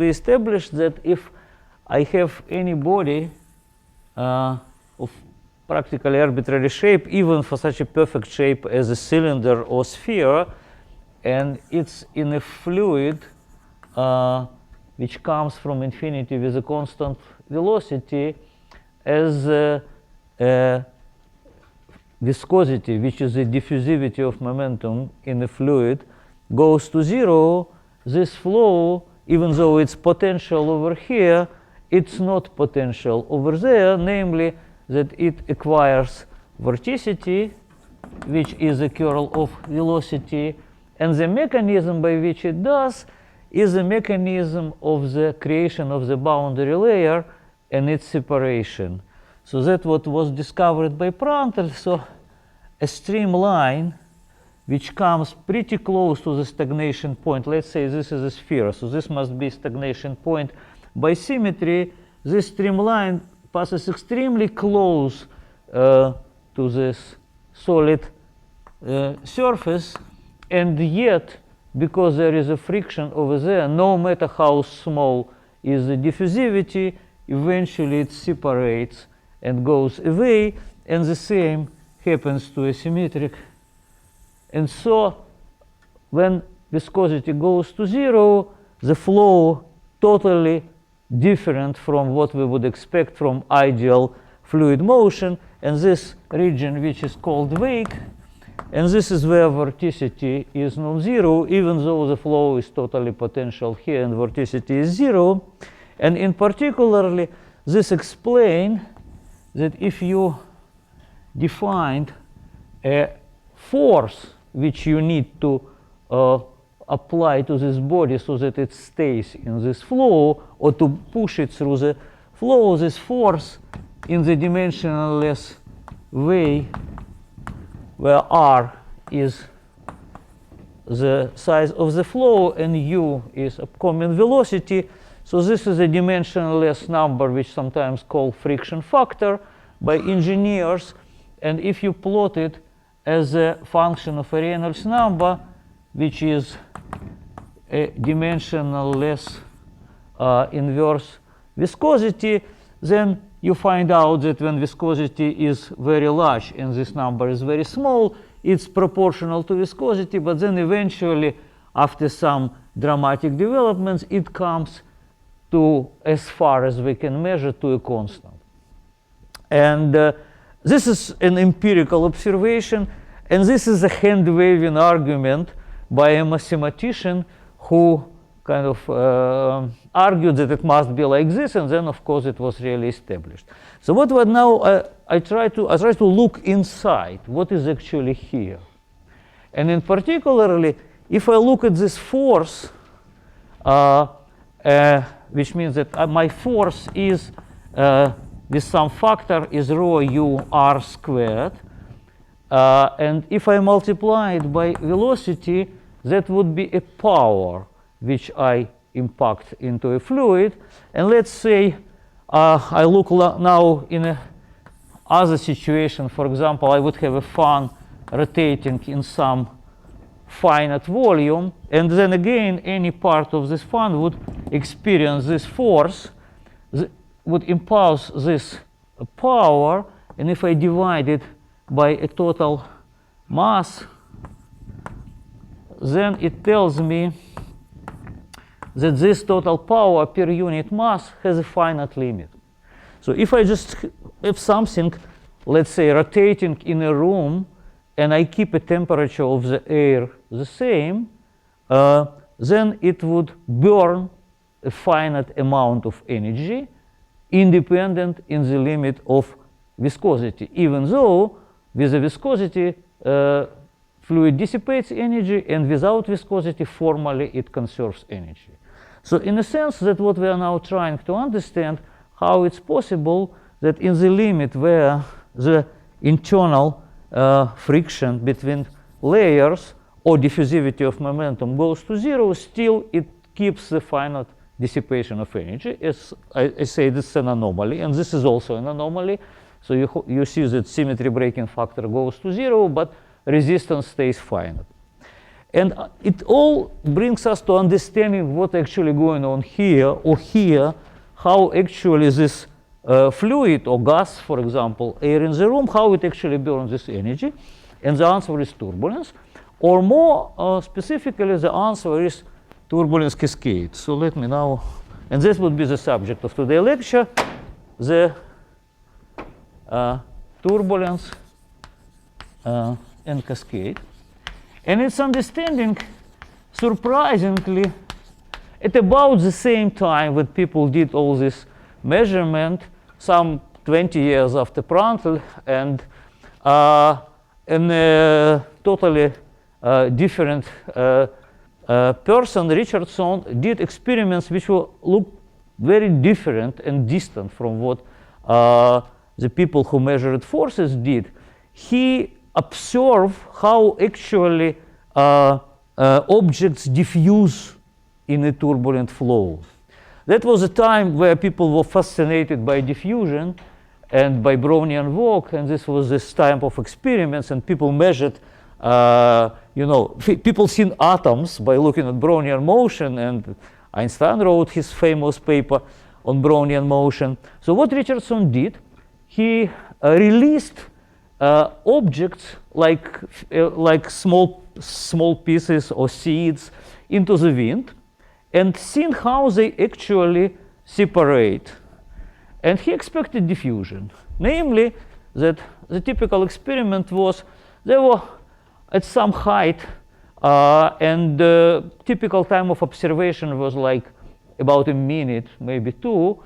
We established that if I have any body of practically arbitrary shape, even for such a perfect shape as a cylinder or sphere, and it's in a fluid which comes from infinity with a constant velocity, as viscosity, which is the diffusivity of momentum in the fluid, goes to 0, this flow, even though it's potential over here, it's not potential over there, namely that it acquires vorticity, which is a curl of velocity, and the mechanism by which it does is a mechanism of the creation of the boundary layer and its separation. So that's what was discovered by Prandtl. So a streamline which comes pretty close to the stagnation point. Let's say this is a sphere, so this must be stagnation point. By symmetry, this streamline passes extremely close to this solid surface, and yet, because there is a friction over there, no matter how small is the diffusivity, eventually it separates and goes away, and the same happens to a symmetric. And so when viscosity goes to 0, the flow totally different from what we would expect from ideal fluid motion, and this region which is called wake, and this is where vorticity is non-zero, even though the flow is totally potential here and vorticity is 0. And in particularly, this explains that if you defined a force which you need to apply to this body so that it stays in this flow, or to push it through the flow, this force in the dimensionless way, where r is the size of the flow and u is upcoming velocity. So this is a dimensionless number which sometimes called friction factor by engineers. And if you plot it as a function of a Reynolds number, which is a dimensionless inverse viscosity, then you find out that when viscosity is very large and this number is very small, it's proportional to viscosity, but then eventually, after some dramatic developments, it comes to, as far as we can measure, to a constant. And this is an empirical observation, and this is a hand-waving argument by a mathematician who kind of argued that it must be like this, and then of course it was really established. So what now I try to look inside what is actually here, and in particularly, if I look at this force, which means that my force is with some factor is rho u r squared, and if I multiply it by velocity, that would be a power which I impact into a fluid. And let's say I look now in a other situation. For example, I would have a fan rotating in some finite volume, and then again any part of this fan would experience this force, would impulse this power, and if I divide it by a total mass, then it tells me that this total power per unit mass has a finite limit. So if I just have something, let's say, rotating in a room, and I keep a temperature of the air the same, then it would burn a finite amount of energy, independent in the limit of viscosity, even though with the viscosity, fluid dissipates energy, and without viscosity, formally it conserves energy. So in a sense, that what we are now trying to understand, how it's possible that in the limit where the internal friction between layers or diffusivity of momentum goes to 0, still it keeps the finite dissipation of energy. As I say, this is an anomaly, and this is also an anomaly. So you see that symmetry breaking factor goes to 0, but resistance stays finite. And it all brings us to understanding what's actually going on here or here, how actually this fluid or gas, for example, air in the room, how it actually burns this energy. And the answer is turbulence. Or more specifically, the answer is turbulence cascade. So let me now, and this would be the subject of today's lecture, the turbulence and cascade. And it's understanding, surprisingly, at about the same time when people did all this measurement, some 20 years after Prandtl, and in a totally different person, Richardson, did experiments which will look very different and distant from what the people who measured forces did. He observed how actually objects diffuse in a turbulent flow. That was a time where people were fascinated by diffusion and by Brownian work, and this was this time of experiments, and people measured, people seen atoms by looking at Brownian motion, and Einstein wrote his famous paper on Brownian motion. So what Richardson did, he released objects like small pieces or seeds into the wind, and seen how they actually separate. And he expected diffusion. Namely, that the typical experiment was they were at some height, and the typical time of observation was like about a minute, maybe two.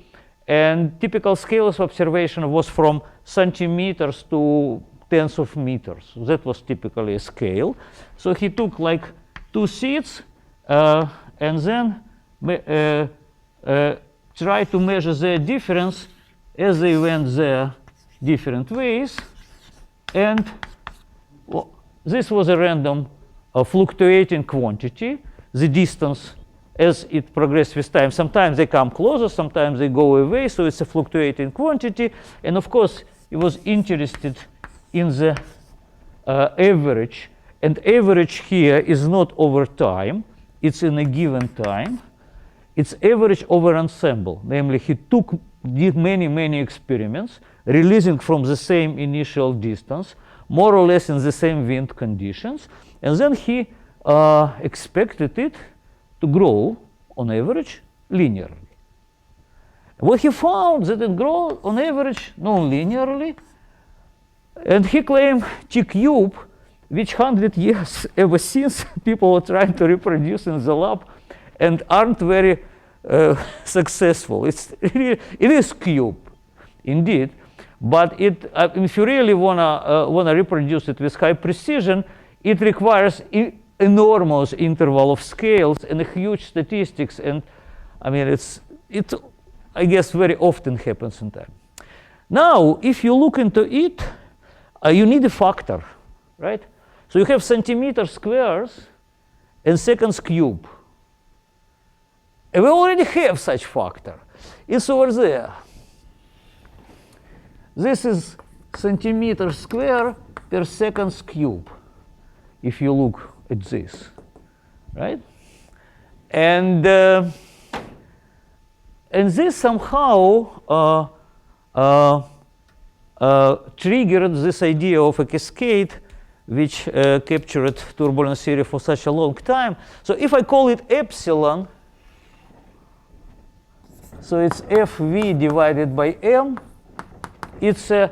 And typical scale of observation was from centimeters to tens of meters. That was typically a scale. So he took like two seeds and then tried to measure their difference as they went their different ways. And this was a random fluctuating quantity, the distance as it progressed with time. Sometimes they come closer, sometimes they go away, so it's a fluctuating quantity. And of course, he was interested in the average. And average here is not over time, it's in a given time. It's average over ensemble. Namely, he did many experiments, releasing from the same initial distance, more or less in the same wind conditions. And then he expected it to grow, on average, linearly. What he found that it grows, on average, non-linearly. And he claimed T cube, which 100 years ever since people were trying to reproduce in the lab and aren't very successful. It is cube, indeed. But if you really wanna reproduce it with high precision, it requires enormous interval of scales and a huge statistics. And I mean, it I guess very often happens in time. Now, if you look into it, you need a factor, right? So you have centimeter squares and seconds cube. And we already have such factor. It's over there. This is centimeter square per seconds cube, if you look at this, right? And this somehow triggered this idea of a cascade, which captured turbulence theory for such a long time. So if I call it epsilon, so it's Fv divided by m, it's a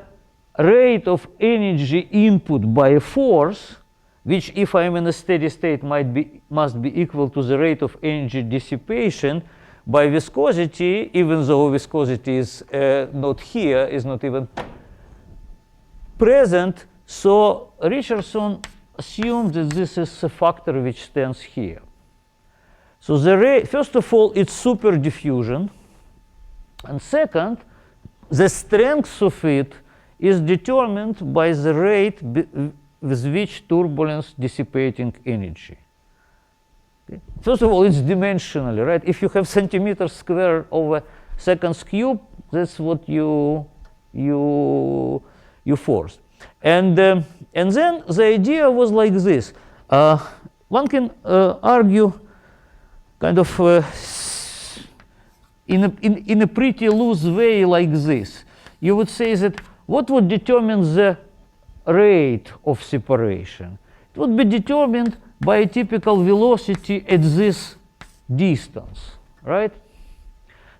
rate of energy input by a force, which if I'm in a steady state must be equal to the rate of energy dissipation by viscosity, even though viscosity is not here, is not even present. So Richardson assumed that this is a factor which stands here. So the rate, first of all, it's super diffusion. And second, the strength of it is determined by the rate with which turbulence dissipating energy. Okay. First of all, it's dimensionally, right? If you have centimeters square over seconds cube, that's what you force. And then the idea was like this. one can argue kind of in a pretty loose way like this. You would say that what would determine the rate of separation? It would be determined by a typical velocity at this distance, right?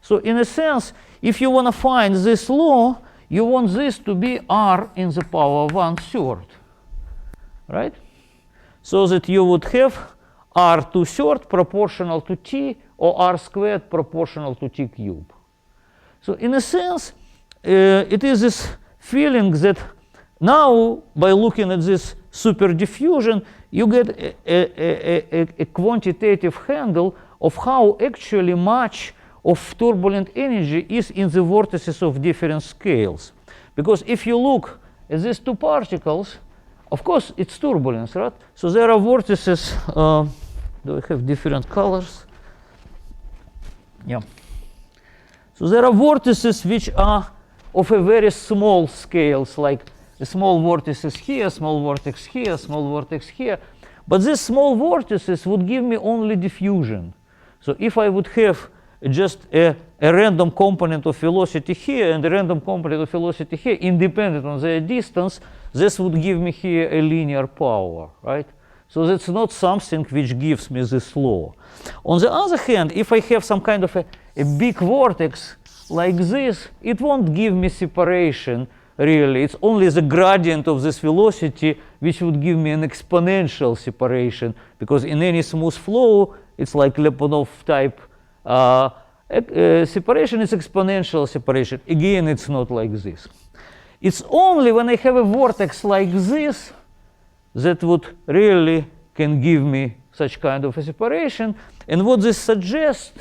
So in a sense, if you want to find this law, you want this to be r in the power 1/3, right? So that you would have r2/3 proportional to t, or r squared proportional to t cubed. So in a sense, it is this feeling that now, by looking at this superdiffusion, you get a quantitative handle of how actually much of turbulent energy is in the vortices of different scales. Because if you look at these two particles, of course, it's turbulence, right? So there are vortices. Do I have different colors? Yeah. So there are vortices which are of a very small scales, like a small vortices here, small vortex here, small vortex here. But these small vortices would give me only diffusion. So if I would have just a random component of velocity here and a random component of velocity here, independent on their distance, this would give me here a linear power, right? So that's not something which gives me this law. On the other hand, if I have some kind of a big vortex like this, it won't give me separation, really. It's only the gradient of this velocity which would give me an exponential separation, because in any smooth flow, it's like Lyapunov type separation is exponential separation. Again, it's not like this. It's only when I have a vortex like this that would really can give me such kind of a separation. And what this suggests,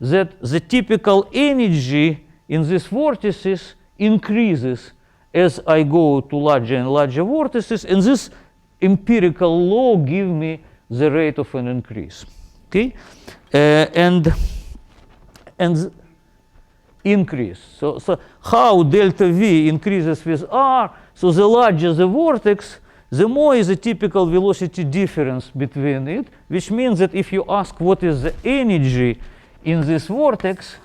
that the typical energy in these vortices increases as I go to larger and larger vortices, and this empirical law give me the rate of an increase. Okay, and increase. So how delta V increases with r? So the larger the vortex, the more is the typical velocity difference between it, which means that if you ask what is the energy in this vortex,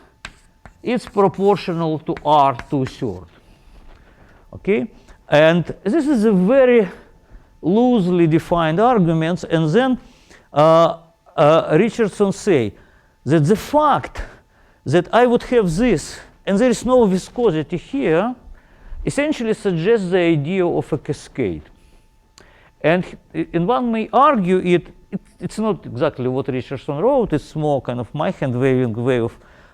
it's proportional to r2/3. Okay, and this is a very loosely defined argument. And then Richardson say that the fact that I would have this, and there is no viscosity here, essentially suggests the idea of a cascade. And one may argue it's not exactly what Richardson wrote, it's more kind of my hand-waving way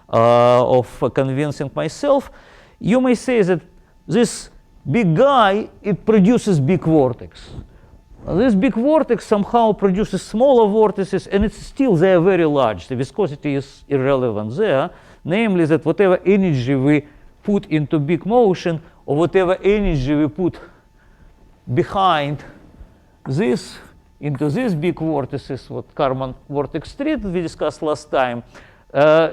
of convincing myself. You may say that this big guy, it produces big vortex. This big vortex somehow produces smaller vortices, and it's still, they are very large. The viscosity is irrelevant there, namely that whatever energy we put into big motion, or whatever energy we put behind this, into these big vortices, what Karman vortex 3 that we discussed last time,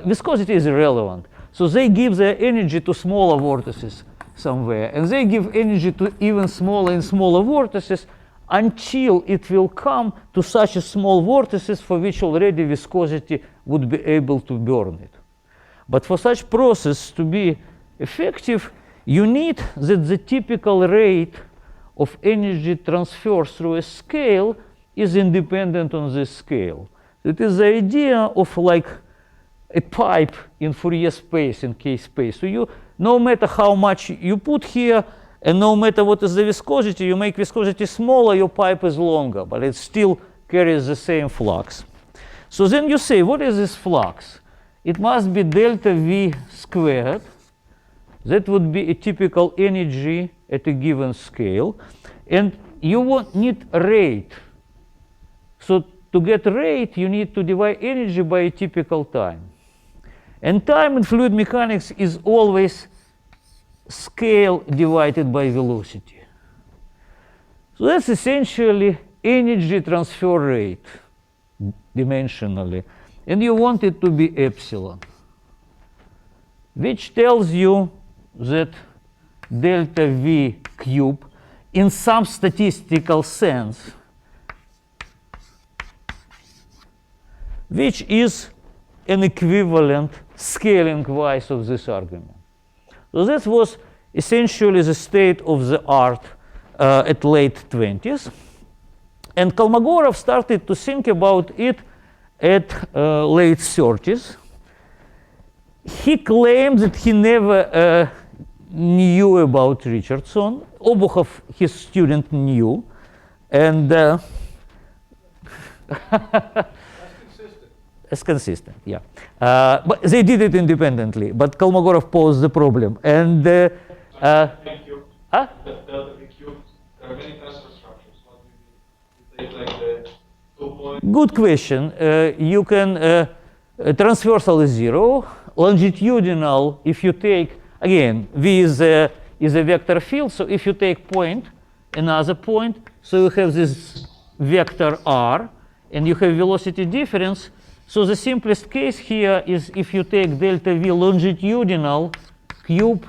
viscosity is irrelevant. So they give their energy to smaller vortices somewhere, and they give energy to even smaller and smaller vortices, until it will come to such a small vortices for which already viscosity would be able to burn it. But for such process to be effective, you need that the typical rate of energy transfer through a scale is independent on this scale. It is the idea of like a pipe in Fourier space, in K space. So you, no matter how much you put here, and no matter what is the viscosity, you make viscosity smaller, your pipe is longer, but it still carries the same flux. So then you say, what is this flux? It must be delta V squared. That would be a typical energy at a given scale. And you need rate. So to get rate, you need to divide energy by a typical time. And time in fluid mechanics is always scale divided by velocity. So that's essentially energy transfer rate dimensionally. And you want it to be epsilon, which tells you that delta V cube, in some statistical sense, which is an equivalent scaling-wise of this argument. So that was essentially the state of the art at late 20s. And Kolmogorov started to think about it at late 30s. He claimed that he never knew about Richardson. Obukhov, his student, knew. And That's consistent. it's consistent, yeah. But they did it independently. But Kolmogorov posed the problem. And Delta huh? V cubed. There are many tensor structures. What do you take like the 2 point? Good question. You can transversal is 0. Longitudinal, if you take, again, V is a vector field. So if you take point, another point, so you have this vector R, and you have velocity difference. So the simplest case here is if you take delta V longitudinal cube,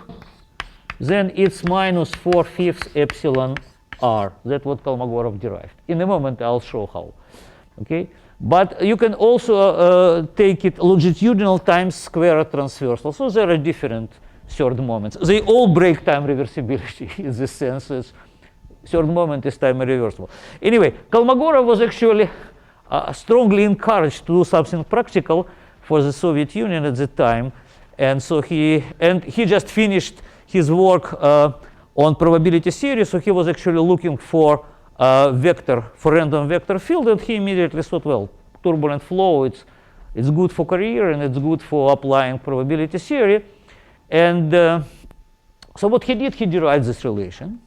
then it's minus 4/5 epsilon R. That's what Kolmogorov derived. In a moment, I'll show how. Okay, but you can also take it longitudinal times square transversal. So there are different third moments. They all break time reversibility in this sense. Third moment is time irreversible. Anyway, Kolmogorov was actually strongly encouraged to do something practical for the Soviet Union at the time, and so he just finished his work on probability theory. So he was actually looking for vector, for random vector field, and he immediately thought, well, turbulent flow, it's good for career and it's good for applying probability theory. And so what he did, he derived this relation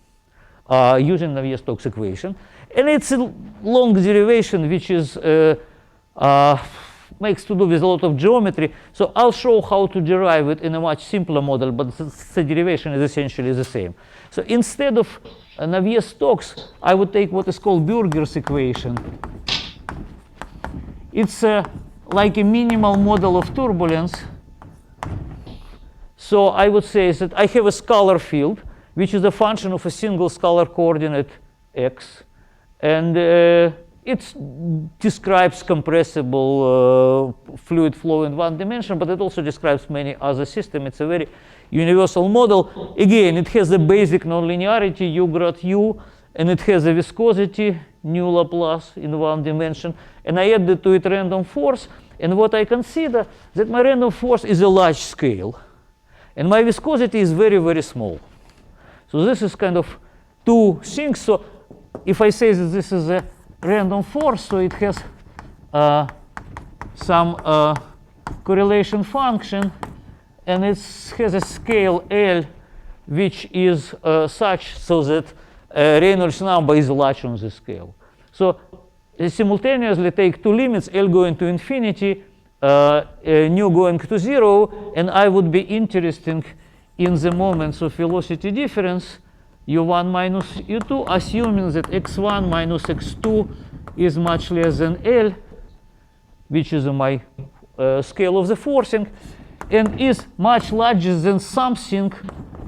using Navier-Stokes equation, and it's a long derivation which is makes to do with a lot of geometry. So I'll show how to derive it in a much simpler model, but the derivation is essentially the same. So instead of Navier-Stokes, I would take what is called Burger's equation. It's like a minimal model of turbulence. So I would say that I have a scalar field, which is a function of a single scalar coordinate x, and it describes compressible fluid flow in one dimension, but it also describes many other systems. It's a very universal model. Again, it has a basic nonlinearity, u grad u, and it has a viscosity, nu Laplace, in one dimension. And I added to it random force, and what I consider that my random force is a large scale, and my viscosity is very, very small. So this is kind of two things. So if I say that this is a random force, so it has some correlation function, and it has a scale L, which is such so that Reynolds number is large on the scale. So simultaneously take two limits, L going to infinity, nu going to 0, and I would be interested in the moments of velocity difference, u1 minus u2, assuming that x1 minus x2 is much less than L, which is my scale of the forcing, and is much larger than something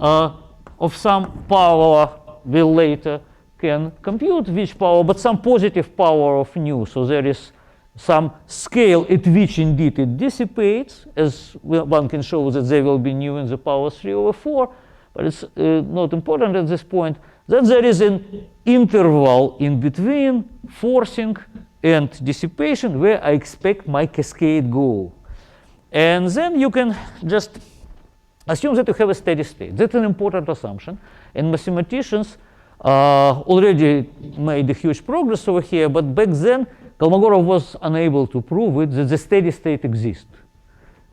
of some power we later can compute, which power, but some positive power of nu. So there is some scale at which indeed it dissipates, as one can show that there will be nu in the power 3/4, but it's not important at this point. Then there is an interval in between forcing and dissipation where I expect my cascade go. And then you can just assume that you have a steady state. That's an important assumption. And mathematicians already made a huge progress over here, but back then Kolmogorov was unable to prove it, that the steady state exists.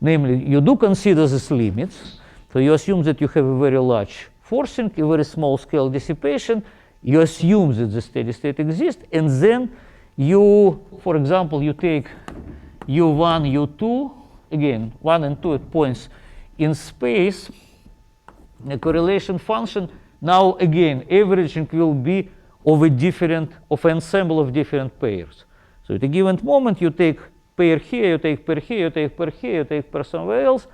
Namely, you do consider these limits. So you assume that you have a very large forcing, a very small scale dissipation. You assume that the steady state exists. And then you, for example, you take u1, u2, again, 1 and 2 at points in space, a correlation function. Now, again, averaging will be of an ensemble of different pairs. So at a given moment, you take pair here, you take pair here, you take pair here, you take pair somewhere else,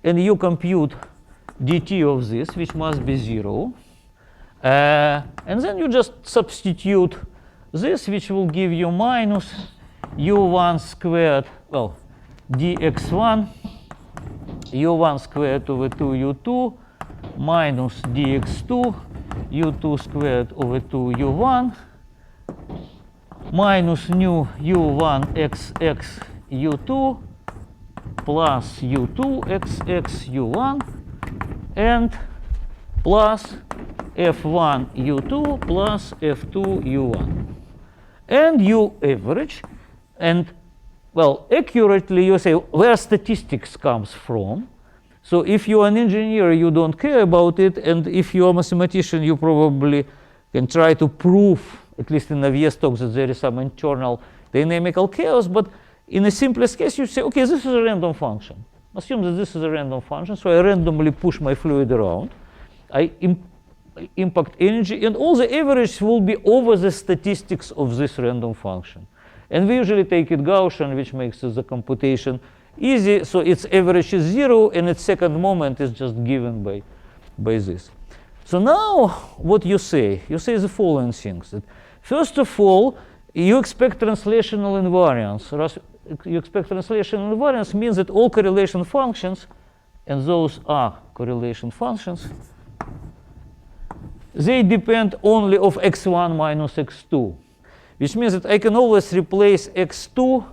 and you compute dt of this, which must be 0. And then you just substitute this, which will give you minus u1 squared well, dx1 u1 squared over 2u2 minus dx2 u2 squared over 2 u1 minus nu u1 xx u2 plus u2 xx u1 and plus f1 u2 plus f2 u1. And you average, and well, accurately you say where statistics comes from. So if you're an engineer, you don't care about it, and if you're a mathematician, you probably can try to prove, at least in Navier-Stokes, that there is some internal dynamical chaos. But in the simplest case, you say, okay, this is a random function. Assume that this is a random function, so I randomly push my fluid around. I impact energy, and all the averages will be over the statistics of this random function. And we usually take it Gaussian, which makes the computation easy. So its average is 0, and its second moment is just given by this. So now what you say the following things. That first of all, you expect translational invariance. You expect translational invariance means that all correlation functions, and those are correlation functions, they depend only of x1 minus x2, which means that I can always replace x2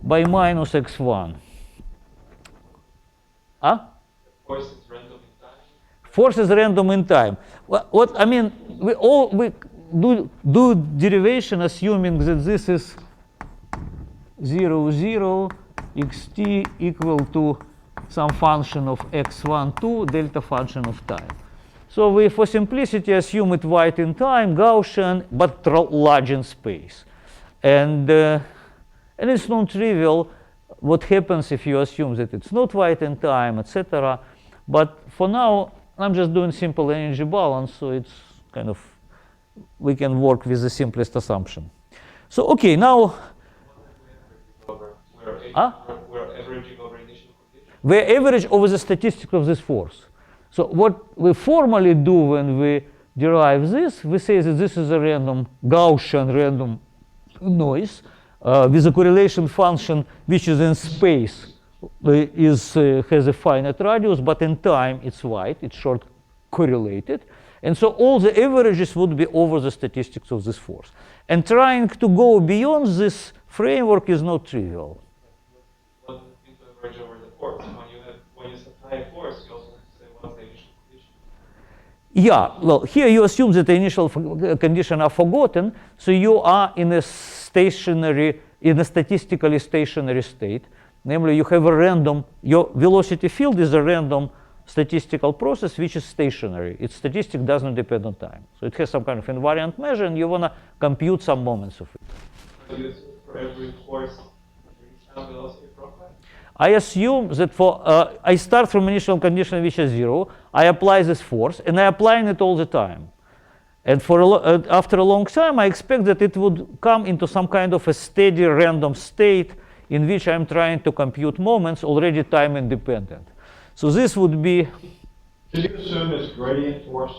by minus x1. Force is random in time. Force is random in time. What I mean, we do derivation assuming that this is 0, 0, xt equal to some function of x1, 2, delta function of time. So we, for simplicity, assume it wide in time, Gaussian, but large in space. And it's non-trivial what happens if you assume that it's not wide in time, etc. But for now, I'm just doing simple energy balance, so it's kind of, we can work with the simplest assumption. So okay, now. We're averaging over initial conditions. We average over the statistics of this force. So what we formally do when we derive this, we say that this is a random Gaussian random noise with a correlation function which is in space has a finite radius, but in time it's wide, it's short correlated. And so all the averages would be over the statistics of this force. And trying to go beyond this framework is not trivial. What is the average over the force? When you supply a force, you also have to say what's the initial condition. Yeah, well, here you assume that the initial conditions are forgotten, so you are in a statistically stationary state. Namely, you have a random, your velocity field is a random statistical process which is stationary. Its statistic doesn't depend on time. So it has some kind of invariant measure, and you want to compute some moments of it. So you assume for every force, some velocity profile? I assume that I start from initial condition which is 0, I apply this force, and I apply it all the time. And after a long time, I expect that it would come into some kind of a steady random state in which I'm trying to compute moments already time independent. So this would be. Did you assume it's gradient force?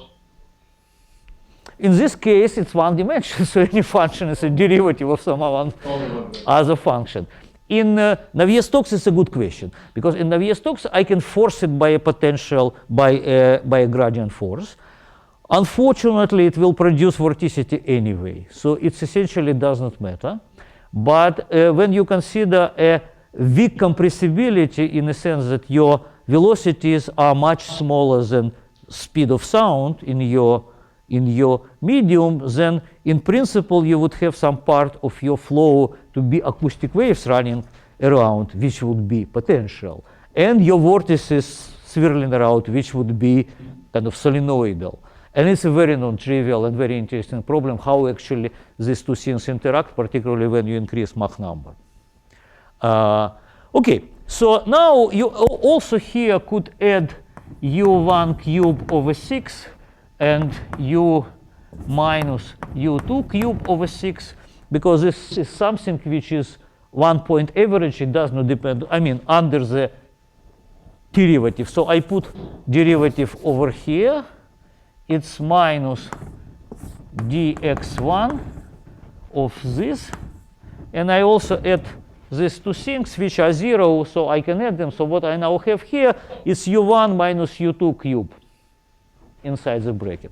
In this case, it's one dimension, so any function is a derivative of some other function. In Navier-Stokes, it's a good question, because in Navier-Stokes, I can force it by a potential, by a gradient force. Unfortunately, it will produce vorticity anyway, so it essentially does not matter. But when you consider a weak compressibility in the sense that your velocities are much smaller than speed of sound in your medium, then in principle you would have some part of your flow to be acoustic waves running around, which would be potential, and your vortices swirling around, which would be kind of solenoidal. And it's a very non-trivial and very interesting problem how actually these two things interact, particularly when you increase Mach number. Okay, so now you also here could add u1 cube over 6 and u minus u2 cube over 6, because this is something which is 1 point average. It does not depend, I mean, under the derivative. So I put derivative over here. It's minus dx1 of this. And I also add these two things which are 0, so I can add them. So what I now have here is u1 minus u2 cube inside the bracket.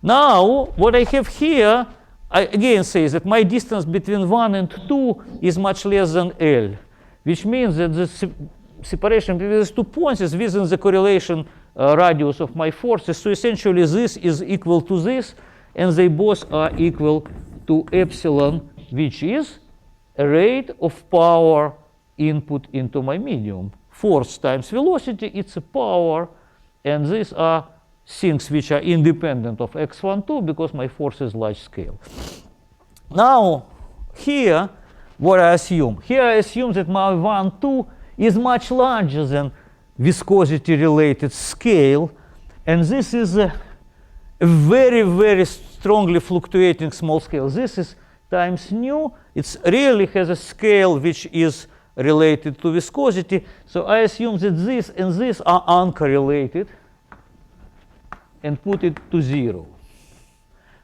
Now, what I have here, I again say that my distance between 1 and 2 is much less than L, which means that the separation between these 2 points is within the correlation radius of my forces. So essentially, this is equal to this, and they both are equal to epsilon, which is a rate of power input into my medium. Force times velocity, it's a power, and these are things which are independent of x1, 2, because my force is large scale. Now, here, what I assume? Here I assume that my 1, 2 is much larger than viscosity-related scale, and this is a very, very strongly fluctuating small scale. This is times nu. It really has a scale which is related to viscosity. So I assume that this and this are uncorrelated and put it to 0.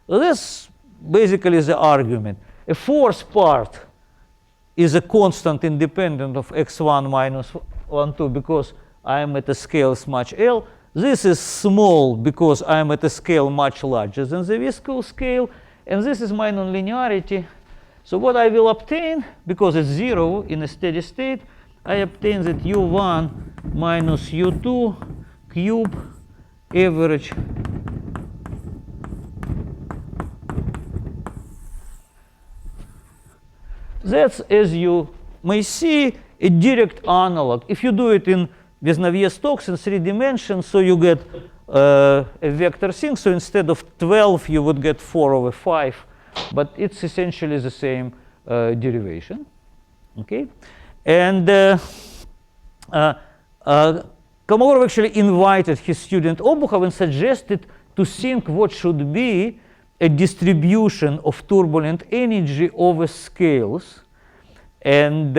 So this basically the argument. A force part is a constant independent of x1 minus 1, 2 because I am at a scale much L. This is small because I am at a scale much larger than the visco scale. And this is my nonlinearity. So what I will obtain, because it's 0 in a steady state, I obtain that u1 minus u2 cube average that's, as you may see, a direct analog. If you do it with Navier-Stokes in 3 dimensions, so you get a vector thing. So instead of 12, you would get 4 over 5. But it's essentially the same derivation. Okay? And Kolmogorov actually invited his student Obukhov and suggested to think what should be a distribution of turbulent energy over scales. And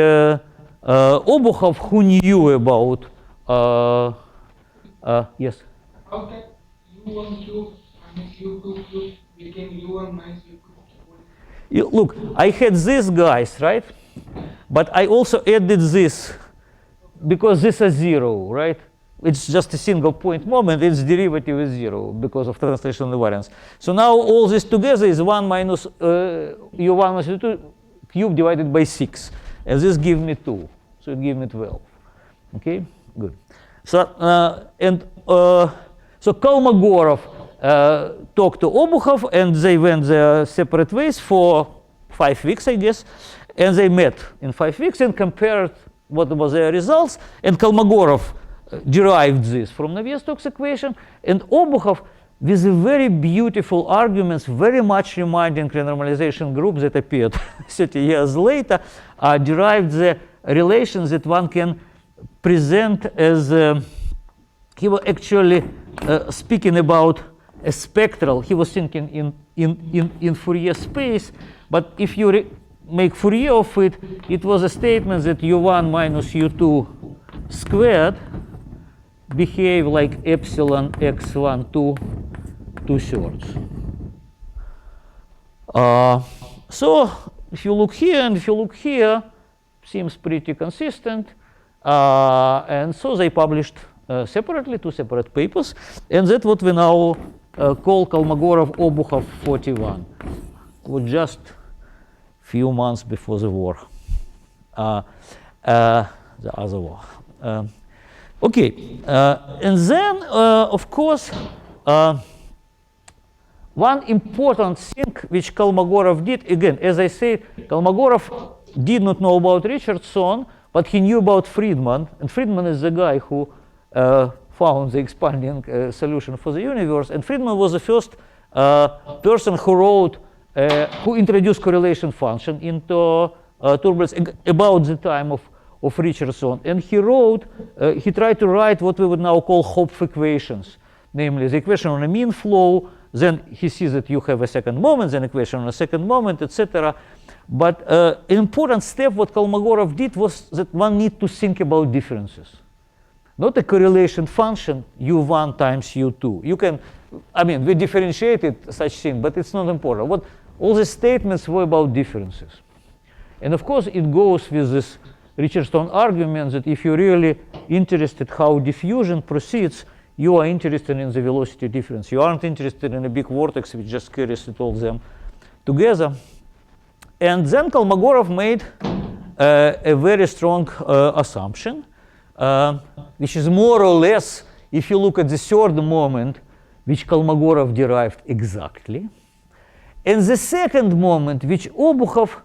Obukhov, who knew about, yes? How can u1 cube minus u2 cube became u1 minus u2 cube? Look, I had these guys, right? But I also added this because this is 0, right? It's just a single point moment. Its derivative is 0 because of translational invariance. So now all this together is 1 minus u1 minus u2 cube divided by 6. And this gives me 2. So it gives me 12. Okay, good. So so Kolmogorov talked to Obukhov, and they went their separate ways for 5 weeks, I guess. And they met in 5 weeks and compared what was their results. And Kolmogorov derived this from Navier-Stokes equation. And Obukhov, with a very beautiful arguments, very much reminding renormalization group that appeared 30 years later, derived the relations that one can present as he was actually speaking about a spectral. He was thinking in Fourier space, but if you make Fourier of it, it was a statement that u1 minus u2 squared behave like epsilon x1 2 2/3. So if you look here and if you look here, seems pretty consistent. And so they published separately, 2 separate papers. And that's what we now call Kolmogorov-Obukhov 41. It was just a few months before the war, the other war. Okay, and then, of course, one important thing which Kolmogorov did, again, as I say, Kolmogorov did not know about Richardson, but he knew about Friedman. And Friedman is the guy who found the expanding solution for the universe. And Friedman was the first person who wrote, who introduced correlation function into turbulence about the time of Richardson. And he wrote, he tried to write what we would now call Hopf equations, namely the equation on a mean flow. Then he sees that you have a second moment, then equation on a second moment, etc. But an important step what Kolmogorov did was that one need to think about differences. Not a correlation function, u1 times u2. You can, I mean, we differentiated such thing, but it's not important. All the statements were about differences. And of course, it goes with this Richardson argument that if you're really interested how diffusion proceeds, you are interested in the velocity difference. You aren't interested in a big vortex which just carries it all them together. And then Kolmogorov made a very strong assumption, which is more or less, if you look at the third moment, which Kolmogorov derived exactly, and the second moment, which Obukhov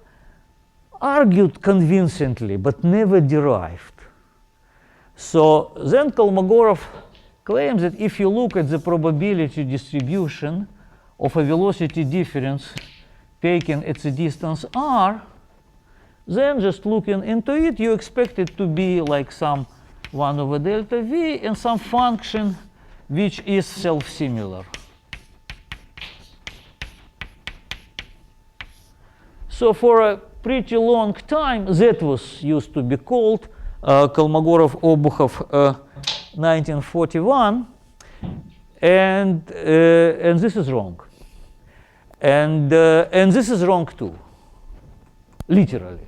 argued convincingly but never derived. So then Kolmogorov claims that if you look at the probability distribution of a velocity difference taken at the distance r, then just looking into it, you expect it to be like some 1 over delta v and some function which is self-similar. So for a pretty long time, that was used to be called Kolmogorov-Obukhov 1941, and this is wrong, and this is wrong too, literally.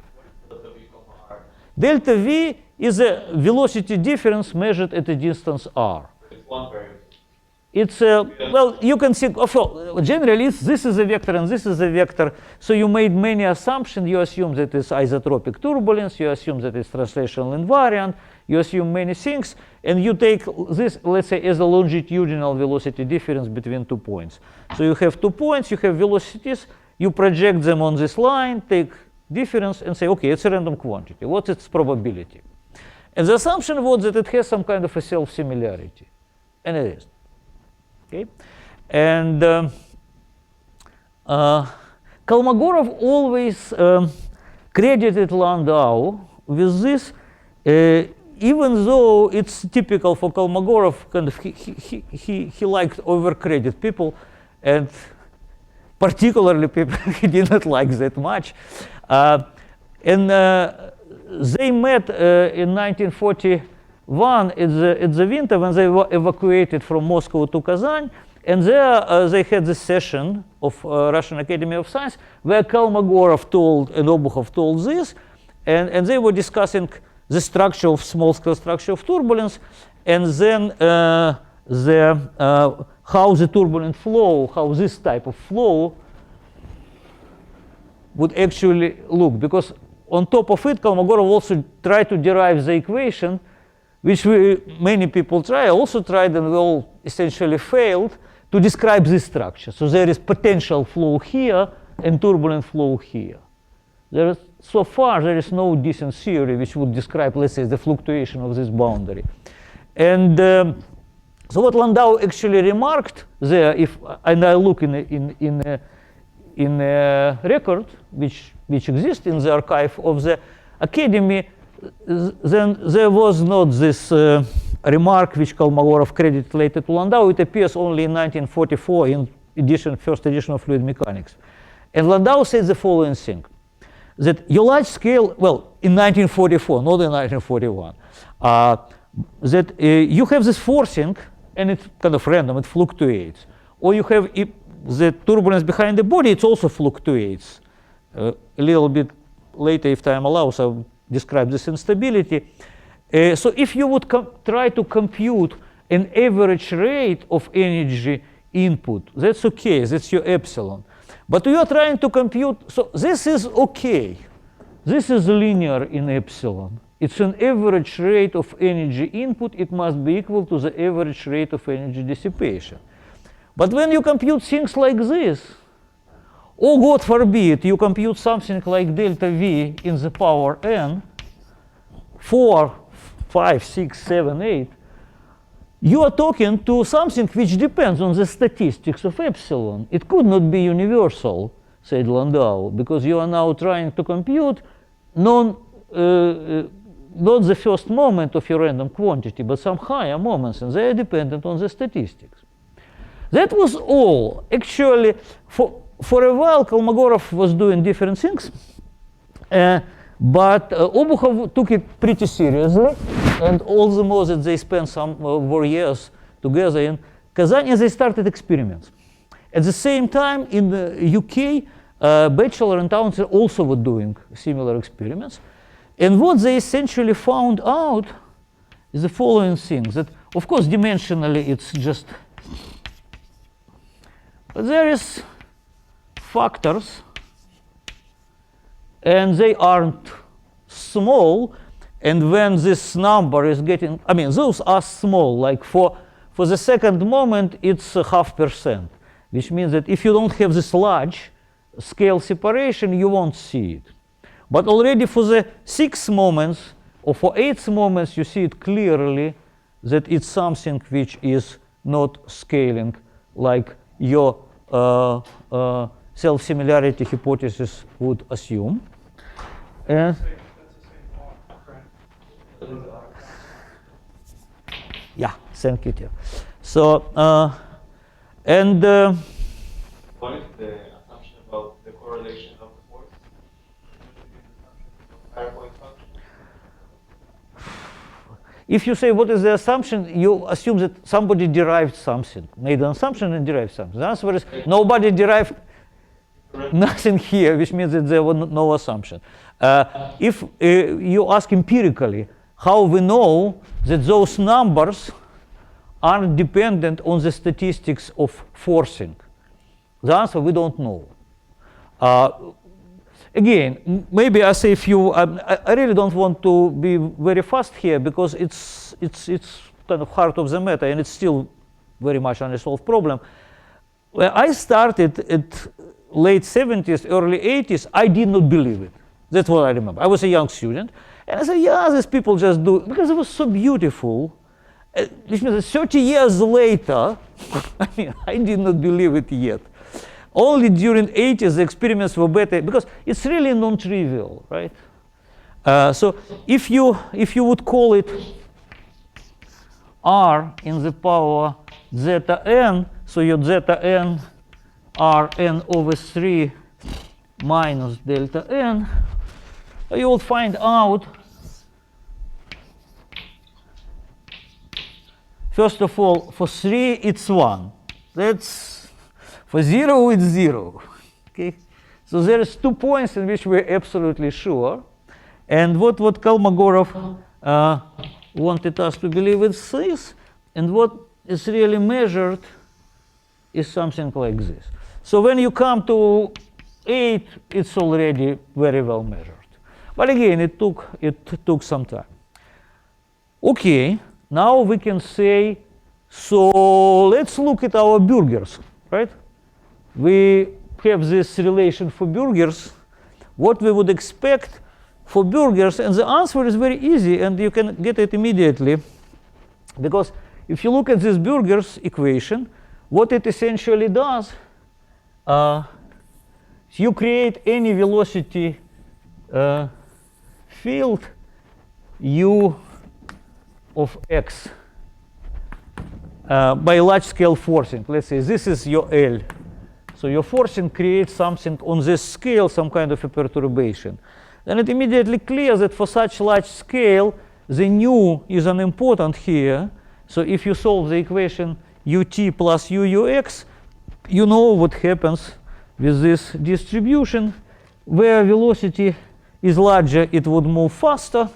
Delta v is a velocity difference measured at a distance r. It's one variable. It's well, you can see. Generally, this is a vector and this is a vector. So you made many assumptions. You assume that it's isotropic turbulence. You assume that it's translational invariant. You assume many things, and you take this, let's say, as a longitudinal velocity difference between 2 points. So you have 2 points. You have velocities. You project them on this line. Take difference and say, okay, it's a random quantity. What's its probability? And the assumption was that it has some kind of a self-similarity, and it is. Okay, and Kolmogorov always credited Landau with this, even though it's typical for Kolmogorov. Kind of he liked overcredit people, and particularly people he did not like that much. And they met in 1941 at the winter when they were evacuated from Moscow to Kazan, and there they had this session of Russian Academy of Science where Kolmogorov told and Obukhov told this, and they were discussing the structure of small-scale structure of turbulence, and then how the turbulent flow, how this type of flow would actually look, because on top of it, Kolmogorov also tried to derive the equation, which many people try, also tried, and we all essentially failed, to describe this structure. So there is potential flow here and turbulent flow here. So far, there is no decent theory which would describe, let's say, the fluctuation of this boundary. And so what Landau actually remarked there, and I look in a record which exists in the archive of the Academy, then there was not this remark which Kolmogorov credited later to Landau. It appears only in 1944 in first edition of Fluid Mechanics. And Landau said the following thing, that your large scale, well, in 1944, not in 1941, that you have this forcing, and it's kind of random, it fluctuates. Or you have the turbulence behind the body, it also fluctuates. A little bit later, if time allows, I'll describe this instability. So if you would try to compute an average rate of energy input, that's okay, that's your epsilon. But you are trying to compute, so this is okay. This is linear in epsilon. It's an average rate of energy input. It must be equal to the average rate of energy dissipation. But when you compute things like this, or God forbid, you compute something like delta V in the power n, 4, 5, 6, 7, 8, you are talking to something which depends on the statistics of epsilon. It could not be universal, said Landau, because you are now trying to compute not the first moment of your random quantity, but some higher moments, and they are dependent on the statistics. That was all. Actually, for a while, Kolmogorov was doing different things, but Obukhov took it pretty seriously, and all the more that they spent some more years together in Kazan, and they started experiments. At the same time, in the UK, Batchelor and Townsend also were doing similar experiments. And what they essentially found out is the following thing, that of course dimensionally it's just, but there is factors and they aren't small, and when this number is getting, I mean those are small, like for the second moment it's 0.5%, which means that if you don't have this large scale separation you won't see it. But already for the 6 moments or for 8 moments, you see it clearly that it's something which is not scaling like your self-similarity hypothesis would assume. And That's the same law, correct? yeah, thank you, Tim. So, and What is the assumption about the correlation of the force? Higher point function? if you say what is the assumption, you assume that somebody derived something, made an assumption and derived something. The answer is nobody derived nothing here, which means that there was no assumption. If you ask empirically how we know that those numbers are dependent on the statistics of forcing, the answer we don't know. Again, maybe I say a few. I really don't want to be very fast here because it's kind of heart of the matter and it's still very much unsolved problem. When I started at late 70s, early 80s, I did not believe it. That's what I remember. I was a young student, and I said, yeah, these people just do it because it was so beautiful. Which means that 30 years later, I mean, I did not believe it yet. Only during 80s the experiments were better because it's really non-trivial, right? So if you would call it r in the power zeta n, so your zeta n r n over 3 minus delta n, you will find out, first of all, for 3 it's 1. That's for 0 it's 0. Okay, so there is 2 points in which we're absolutely sure, and what Kolmogorov wanted us to believe is this, and what is really measured is something like this. So when you come to 8, it's already very well measured. But again, it took some time. Okay, now we can say, so let's look at our burgers, right? We have this relation for burgers, what we would expect for burgers, and the answer is very easy, and you can get it immediately. Because if you look at this burgers equation, what it essentially does, you create any velocity field u of x by large scale forcing. Let's say this is your L. So your forcing creates something on this scale, some kind of a perturbation. Then it immediately clear that for such large scale, the nu is unimportant here. So if you solve the equation ut plus ux, you know what happens with this distribution. Where velocity is larger, it would move faster.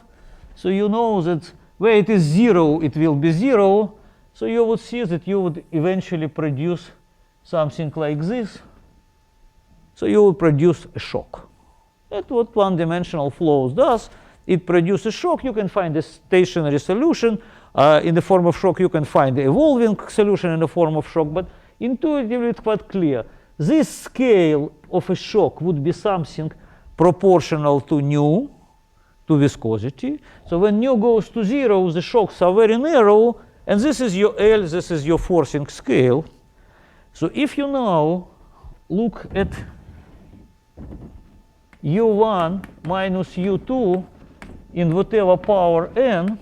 So you know that where it is 0, it will be 0. So you would see that you would eventually produce something like this. So you will produce a shock. That's what one-dimensional flows does. It produces shock. You can find a stationary solution. In the form of shock, you can find the evolving solution in the form of shock. But intuitively, it's quite clear. This scale of a shock would be something proportional to nu, to viscosity. So when nu goes to 0, the shocks are very narrow. And this is your L. This is your forcing scale. So if you now look at u1 minus u2 in whatever power n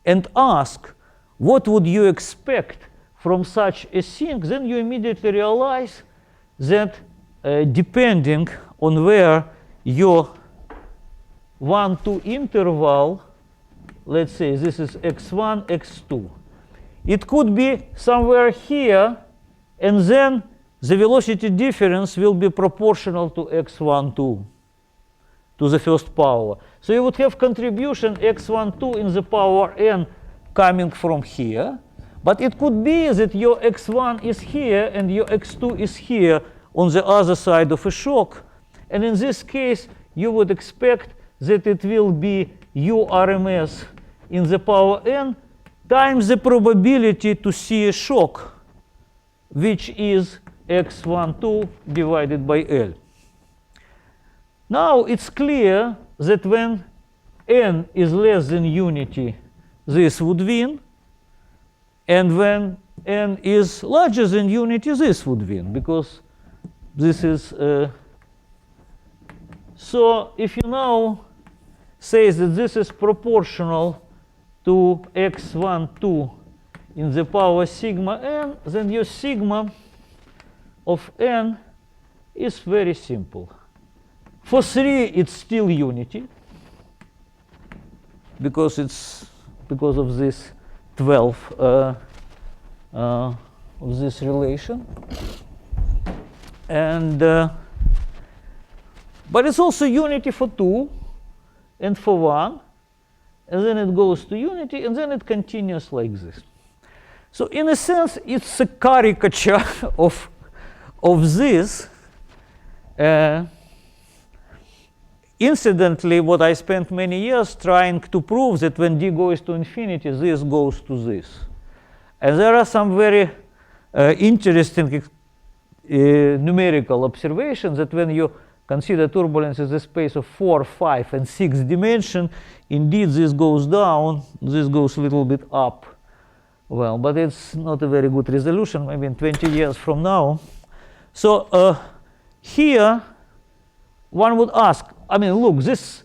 and ask what would you expect from such a thing, then you immediately realize that depending on where your 1-2 interval, let's say this is x1, x2, it could be somewhere here, and then the velocity difference will be proportional to x12, to the first power. So you would have contribution x12 in the power n coming from here. But it could be that your x1 is here and your x2 is here on the other side of a shock. And in this case, you would expect that it will be u RMS in the power n times the probability to see a shock, which is x12 divided by L. Now it's clear that when n is less than unity, this would win. And when n is larger than unity, this would win, because this is. So if you now say that this is proportional to x12 in the power sigma n, then your sigma of n is very simple. For 3, it's still unity, because of this 12 of this relation. And but it's also unity for 2 and for 1, and then it goes to unity, and then it continues like this. So in a sense, it's a caricature of this. Incidentally, what I spent many years trying to prove, that when d goes to infinity, this goes to this. And there are some very interesting numerical observations that when you consider turbulence as a space of 4, 5, and 6 dimension, indeed this goes down, this goes a little bit up. Well, but it's not a very good resolution, maybe in 20 years from now. So here, one would ask, I mean, look, this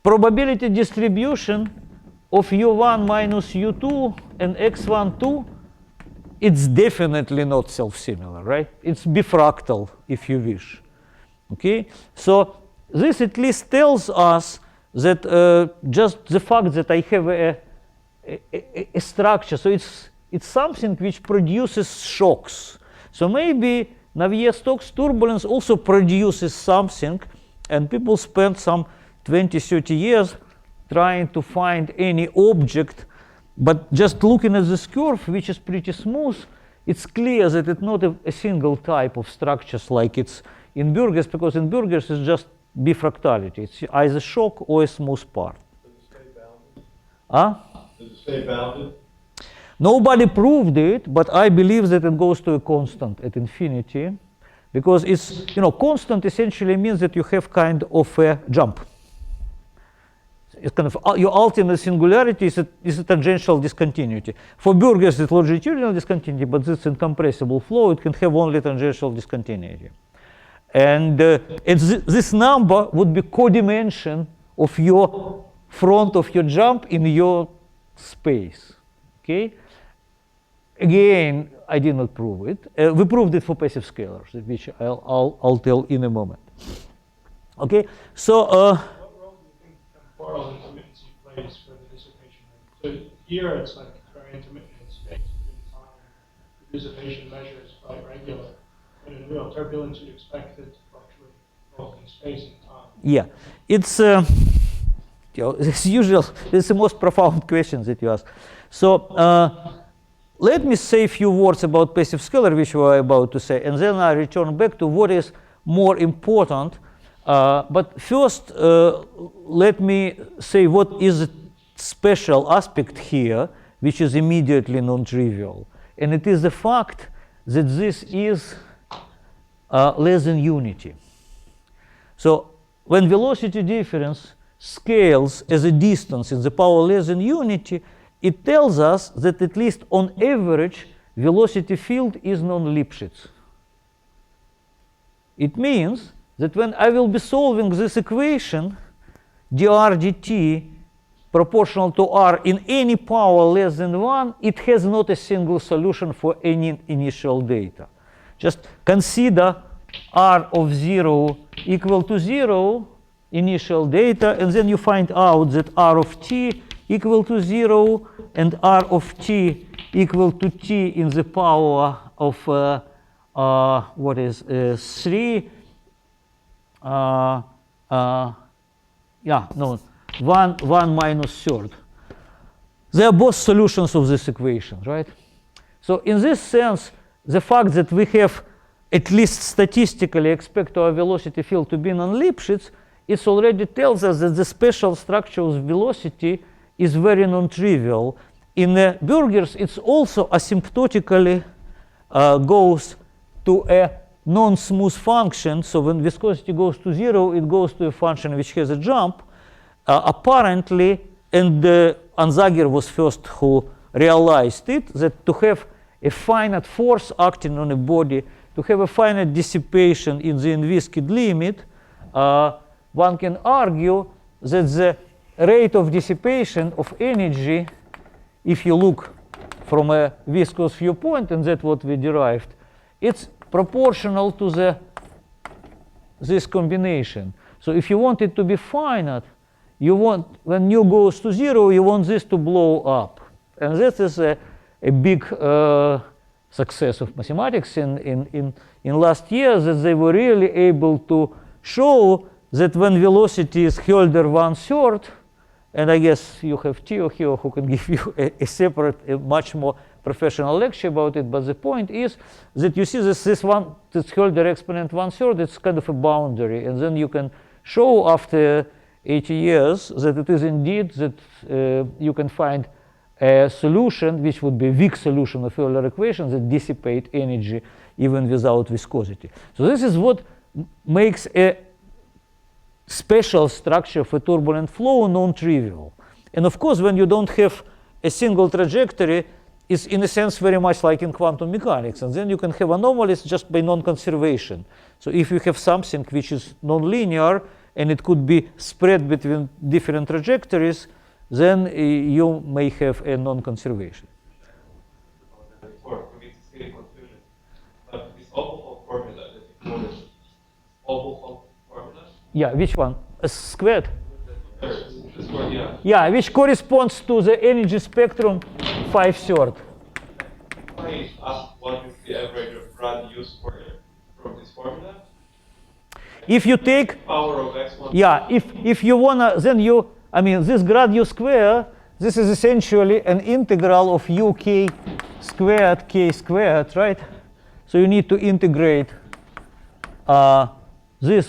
probability distribution of u1 minus u2 and x12, it's definitely not self-similar, right? It's bifractal, if you wish. Okay, so this at least tells us that just the fact that I have a structure, so it's something which produces shocks. So maybe Navier-Stokes turbulence also produces something, and people spent some 20, 30 years trying to find any object, but just looking at this curve, which is pretty smooth, it's clear that it's not a single type of structures like it's in Burgers, because in Burgers it's just bifractality. It's either shock or a smooth part. Does it stay bounded? Huh? Does it stay bounded? Nobody proved it, but I believe that it goes to a constant at infinity, because it's, constant essentially means that you have kind of a jump. It's kind of your ultimate singularity is a tangential discontinuity. For Burgers, it's longitudinal discontinuity, but this incompressible flow, it can have only tangential discontinuity. And this number would be codimension of your front of your jump in your space. Okay. Again, I did not prove it. We proved it for passive scalars, which I'll tell in a moment. Okay. So. What role do you think temporal intermittency plays for the dissipation rate? So here it's like very intermittent in space, but in time, the dissipation measure is quite regular. But in real turbulence, you'd expect it to fluctuate both in space and time. Yeah, it's as usual. It's the most profound question that you ask. So let me say a few words about passive scalar, which we were about to say, and then I return back to what is more important. But first, let me say what is a special aspect here, which is immediately non-trivial, and it is the fact that this is less than unity. So when velocity difference scales as a distance in the power less than unity, it tells us that at least on average, velocity field is non-Lipschitz. It means that when I will be solving this equation, dr dt proportional to r in any power less than 1, it has not a single solution for any initial data. Just consider r of 0 equal to 0 initial data, and then you find out that r of t equal to 0 and r of t equal to t in the power of what is 3, yeah, no, 1 minus third. They are both solutions of this equation, right? So in this sense, the fact that we have at least statistically expect our velocity field to be non-Lipschitz, it already tells us that the special structure of velocity is very non-trivial. In the Burgers, it's also asymptotically goes to a non-smooth function. So when viscosity goes to 0, it goes to a function which has a jump. Apparently, and Anzager was first who realized it, that to have a finite force acting on a body, to have a finite dissipation in the inviscid limit, one can argue that the rate of dissipation of energy, if you look from a viscous viewpoint, and that's what we derived, it's proportional to this combination. So if you want it to be finite, you want, when nu goes to 0, you want this to blow up. And this is a big success of mathematics in last years, that they were really able to show that when velocity is Hölder 1/3, and I guess you have Theo here who can give you a separate, a much more professional lecture about it, but the point is that you see this Hölder exponent 1/3, it's kind of a boundary, and then you can show after 80 years that it is indeed that you can find a solution which would be a weak solution of Euler equations that dissipate energy even without viscosity. So this is what makes a special structure for turbulent flow non-trivial. And of course, when you don't have a single trajectory, it's in a sense very much like in quantum mechanics. And then you can have anomalies just by non-conservation. So if you have something which is non-linear, and it could be spread between different trajectories, then you may have a non-conservation. For me, it's really confusing. But this Opel formula that you quoted, Opel formula? Yeah, which one? A squared? This one, yeah. Yeah, which corresponds to the energy spectrum 5/3. I ask what is the average of grad u squared from this formula? If you take, Power of x1. yeah, if you wanna, then you, I mean, this grad u square, this is essentially an integral of uk squared k squared, right? So you need to integrate this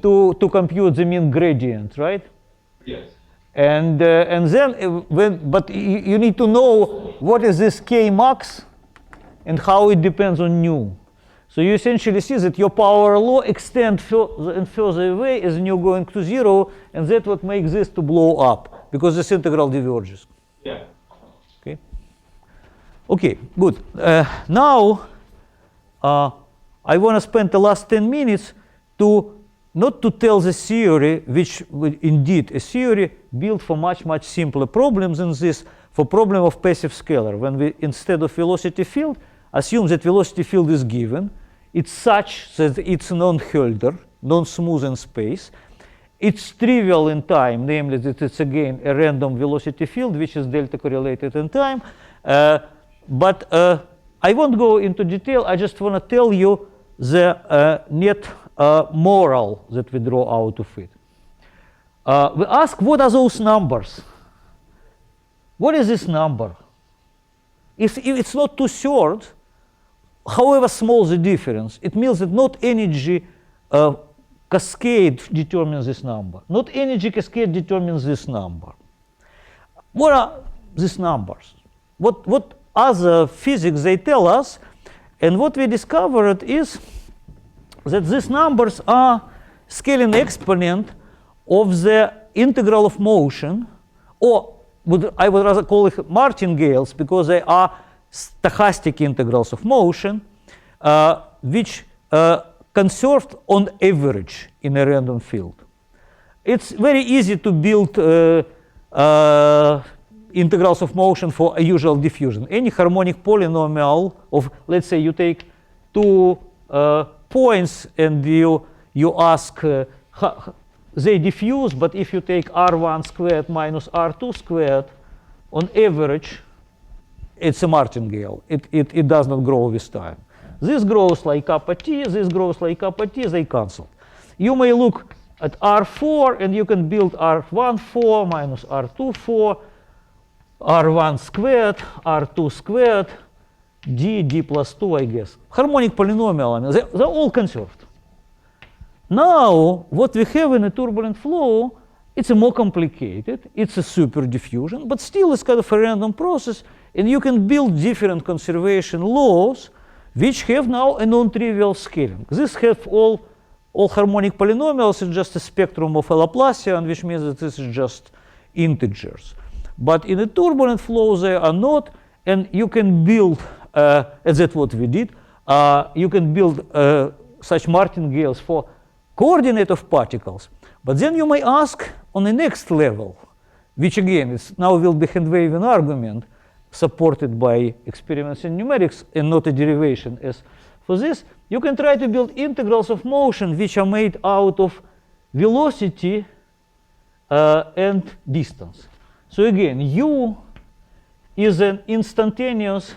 to compute the mean gradient, right? Yes. And then but you need to know what is this k max and how it depends on nu. So you essentially see that your power law extends further and further away as nu going to 0, and that's what makes this to blow up, because this integral diverges. Yeah. Okay. Okay, good. Now I want to spend the last 10 minutes to not to tell the theory, which indeed a theory built for much simpler problems than this, for problem of passive scalar, when we, instead of velocity field, assume that velocity field is given. It's such that it's non-Hölder, non-smooth in space. It's trivial in time, namely that it's again a random velocity field which is delta correlated in time. But I won't go into detail. I just want to tell you the net moral that we draw out of it. We ask, what are those numbers? What is this number? If it's not 2/3, however small the difference, it means that not energy cascade determines this number. Not energy cascade determines this number. What are these numbers? What other physics they tell us? And what we discovered is that these numbers are scaling exponent of the integral of motion, or I would rather call it martingales, because they are stochastic integrals of motion, which conserved on average in a random field. It's very easy to build integrals of motion for a usual diffusion. Any harmonic polynomial of, let's say, you take two points and you ask, they diffuse, but if you take r1 squared minus r2 squared, on average, it's a martingale. It does not grow with time. This grows like kappa t, this grows like kappa t, they cancel. You may look at R4 and you can build R1 4 minus R2 4, R1 squared, R2 squared, d plus 2, I guess. Harmonic polynomial, they're all conserved. Now, what we have in a turbulent flow, it's a more complicated, it's a super diffusion, but still it's kind of a random process, and you can build different conservation laws which have now a non-trivial scaling. This have all harmonic polynomials is just a spectrum of a Laplacian, which means that this is just integers. But in a turbulent flow, they are not, and you can build, and that's what we did, you can build such martingales for coordinate of particles. But then you may ask on the next level, which again is now will be hand-waving argument supported by experiments in numerics and not a derivation as for this, you can try to build integrals of motion which are made out of velocity and distance. So again, u is an instantaneous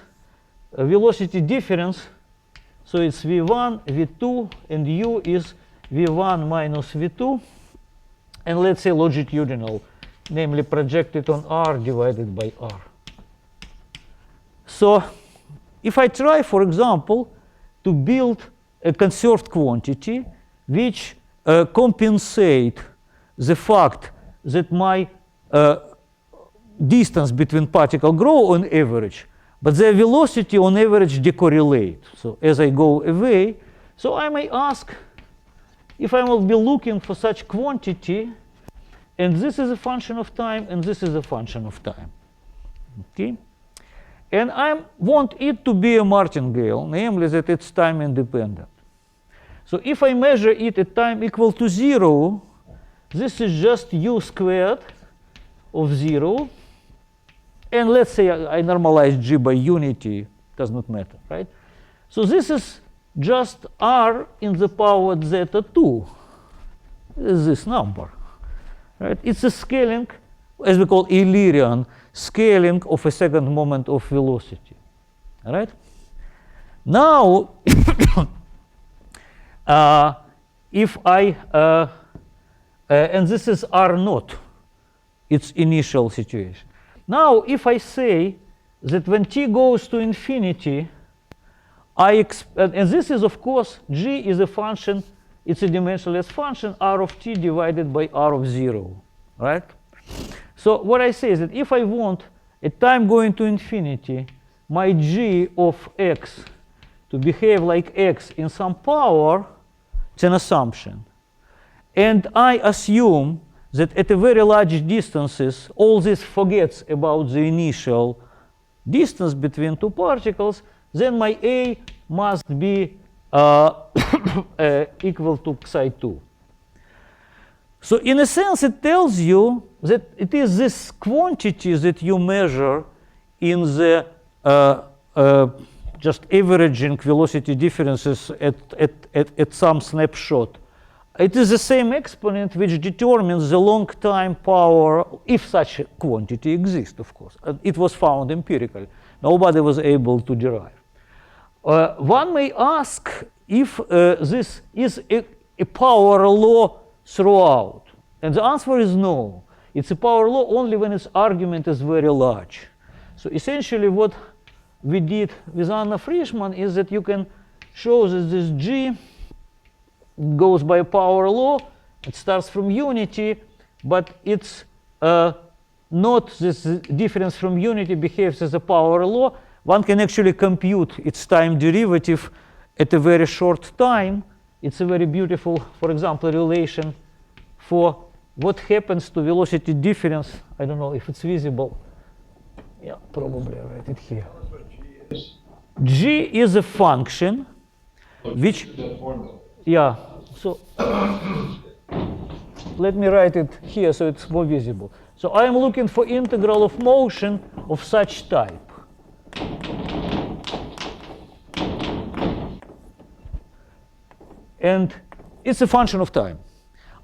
velocity difference. So it's v1, v2, and u is v1 minus v2. And let's say longitudinal, namely projected on r divided by r. So if I try, for example, to build a conserved quantity which compensate the fact that my distance between particles grow on average, but their velocity on average decorrelate. So as I go away, so I may ask if I will be looking for such quantity, and this is a function of time, and this is a function of time. Okay? And I want it to be a martingale, namely that it's time independent. So if I measure it at time equal to 0, this is just u squared of 0. And let's say I normalize g by unity, does not matter, right? So this is just r in the power zeta 2, is this number, right? It's a scaling, as we call Eulerian, scaling of a second moment of velocity, all right? Now, if I, and this is r naught, its initial situation. Now, if I say that when t goes to infinity, and this is, of course, g is a function, it's a dimensionless function, r of t divided by r of 0, right? So what I say is that if I want at time going to infinity, my g of x to behave like x in some power, it's an assumption. And I assume that at a very large distances, all this forgets about the initial distance between two particles, then my A must be equal to psi 2. So in a sense, it tells you that it is this quantity that you measure in the just averaging velocity differences at some snapshot. It is the same exponent which determines the long time power, if such a quantity exists, of course. It was found empirically. Nobody was able to derive. One may ask if this is a power law throughout. And the answer is no. It's a power law only when its argument is very large. So essentially what we did with Anna Frischmann is that you can show that this G goes by a power law. It starts from unity, but it's not this difference from unity behaves as a power law. One can actually compute its time derivative at a very short time. It's a very beautiful, for example, relation for what happens to velocity difference. I don't know if it's visible. Yeah, probably I write it here. G is a function which, yeah, so let me write it here so it's more visible. So I am looking for integral of motion of such type. And it's a function of time.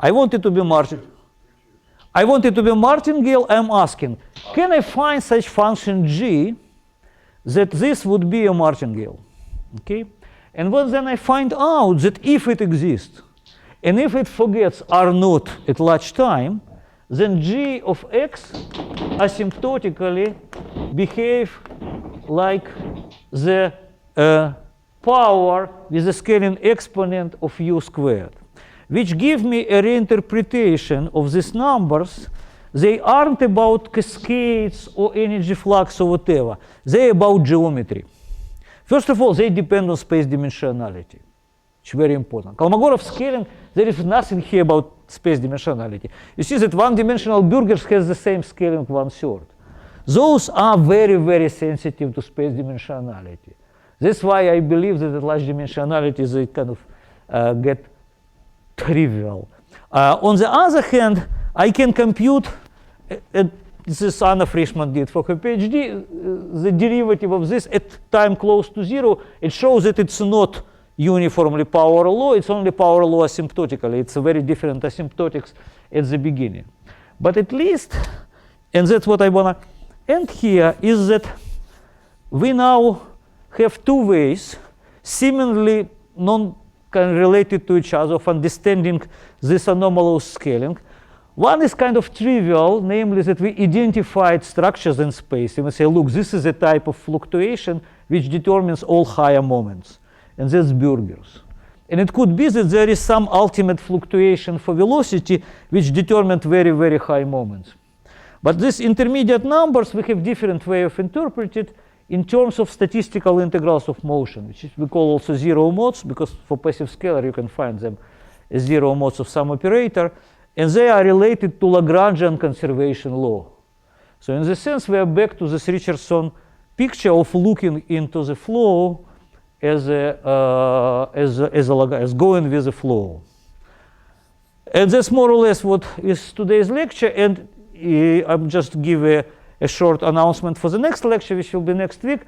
I want it to be martingale. I'm asking, can I find such function g that this would be a martingale? Okay? And then I find out that if it exists, and if it forgets R naught at large time, then g of x asymptotically behave like the power with the scaling exponent of u squared, which give me a reinterpretation of these numbers. They aren't about cascades or energy flux or whatever. They're about geometry. First of all, they depend on space dimensionality. It's very important. Kolmogorov scaling, there is nothing here about space dimensionality. You see that one-dimensional Burgers has the same scaling 1/3. Those are very, very sensitive to space dimensionality. That's why I believe that at large dimensionality they kind of get trivial. On the other hand, I can compute, this is Anna Frischmann did for her PhD, the derivative of this at time close to 0. It shows that it's not uniformly power law, it's only power law asymptotically. It's a very different asymptotics at the beginning. But at least, and that's what I want to end here, is that we now have two ways, seemingly non-related to each other, of understanding this anomalous scaling. One is kind of trivial, namely that we identified structures in space, and we say, look, this is a type of fluctuation which determines all higher moments, and that's Burgers. And it could be that there is some ultimate fluctuation for velocity which determined very, very high moments. But these intermediate numbers, we have different way of interpreting in terms of statistical integrals of motion, which we call also zero modes, because for passive scalar you can find them as zero modes of some operator, and they are related to Lagrangian conservation law. So in this sense, we are back to this Richardson picture of looking into the flow as going with the flow. And that's more or less what is today's lecture. And I'm just give a short announcement for the next lecture, which will be next week.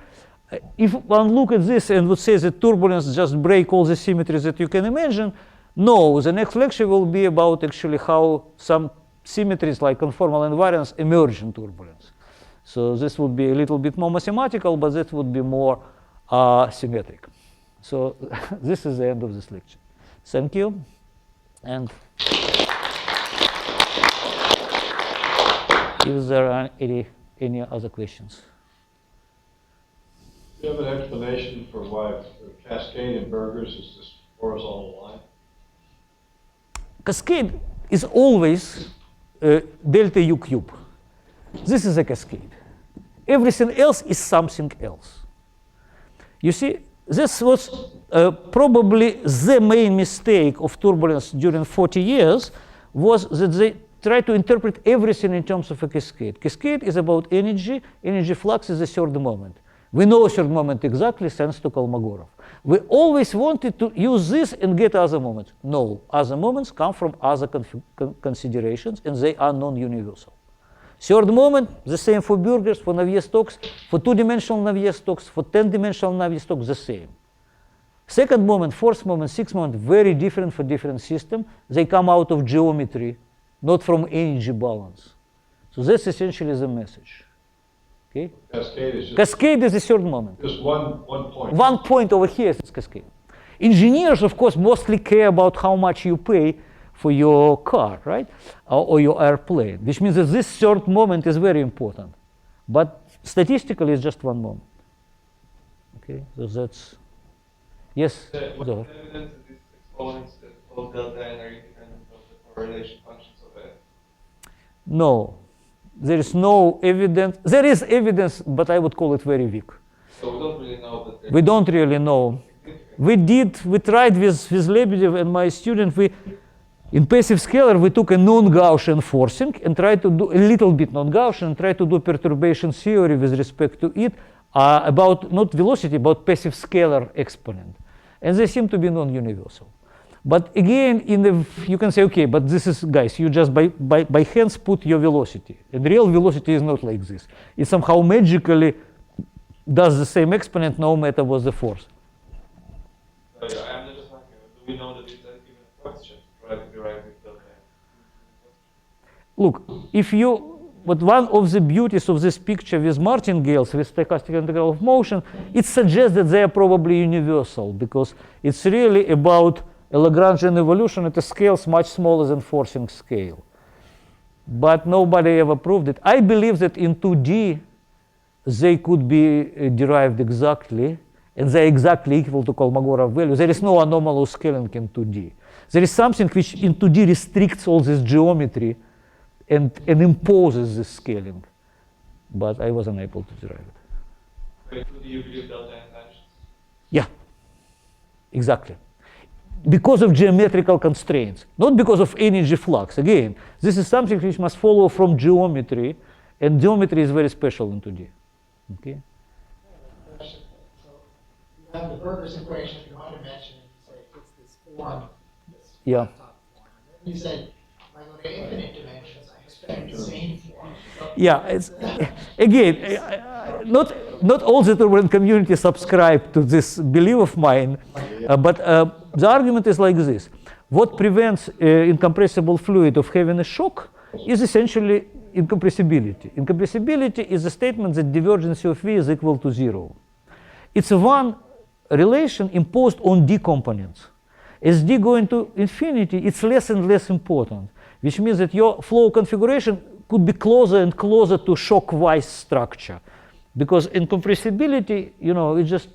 If one look at this and would say that turbulence just break all the symmetries that you can imagine, no, the next lecture will be about actually how some symmetries like conformal invariance emerge in turbulence. So this would be a little bit more mathematical, but that would be more symmetric. So this is the end of this lecture. Thank you. And if there are any other questions. Do you have an explanation for why the cascade in Burgers is this horizontal line? Cascade is always delta U cube. This is a cascade. Everything else is something else. You see, this was probably the main mistake of turbulence during 40 years, was that they tried to interpret everything in terms of a cascade. Cascade is about energy. Energy flux is a third moment. We know a third moment exactly thanks to Kolmogorov. We always wanted to use this and get other moments. No, other moments come from other considerations, and they are non-universal. Third moment, the same for Burgers, for Navier-Stokes, for two-dimensional Navier-Stokes, for 10-dimensional Navier-Stokes, the same. Second moment, fourth moment, sixth moment, very different for different systems. They come out of geometry, not from energy balance. So that's essentially the message. Okay? Cascade is the third moment. Just one point. One point over here is cascade. Engineers, of course, mostly care about how much you pay for your car, right? Or your airplane, which means that this third moment is very important. But statistically, it's just one moment. Okay, so that's, yes? What evidence is these exponents that both delta n are independent of the correlation functions of n? No. There is no evidence. There is evidence, but I would call it very weak. So we don't really know that. We don't really know. We tried with Lebedev and my student, in passive scalar, we took a non-Gaussian forcing and tried to do a little bit non-Gaussian and tried to do perturbation theory with respect to it about not velocity, but passive scalar exponent. And they seem to be non-universal. But again, you can say, okay, but this is, guys, you just by hands put your velocity. And real velocity is not like this. It somehow magically does the same exponent no matter what the force. I'm just asking, do we know that it's even a question to try to derive with delta n? Look, if you but one of the beauties of this picture with martingales, with stochastic integral of motion, it suggests that they are probably universal, because it's really about a Lagrangian evolution at a scales much smaller than forcing scale. But nobody ever proved it. I believe that in 2D, they could be derived exactly, and they're exactly equal to Kolmogorov value. There is no anomalous scaling in 2D. There is something which in 2D restricts all this geometry and imposes this scaling. But I wasn't able to derive it. Wait, do you believe delta intentions? Yeah, exactly. Because of geometrical constraints, not because of energy flux. Again, this is something which must follow from geometry, and geometry is very special in 2D. Okay? Question. So you have the Burgers equation in one dimension, and you say it's this form, this Yeah. top form. And then you said, if I go to infinite dimensions, I expect the same form. Yeah, it's, again, not all the turbulent community subscribe to this belief of mine, but the argument is like this. What prevents incompressible fluid of having a shock is essentially incompressibility. Incompressibility is a statement that divergence of V is equal to 0. It's one relation imposed on D components. As D going to infinity, it's less and less important, which means that your flow configuration could be closer and closer to shock-wise structure. Because incompressibility, it just,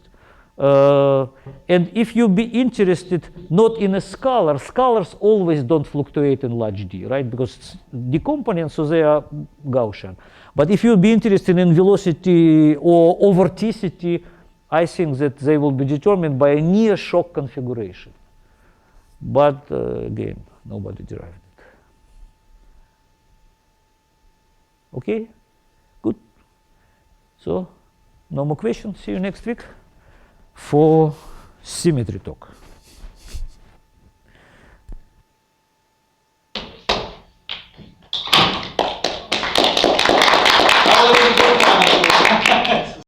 and if you be interested not in a scalar, scalars always don't fluctuate in large D, right? Because it's D components, so they are Gaussian. But if you be interested in velocity or vorticity, I think that they will be determined by a near shock configuration. But again, nobody derived it. Okay, good. So, no more questions. See you next week for symmetry talk.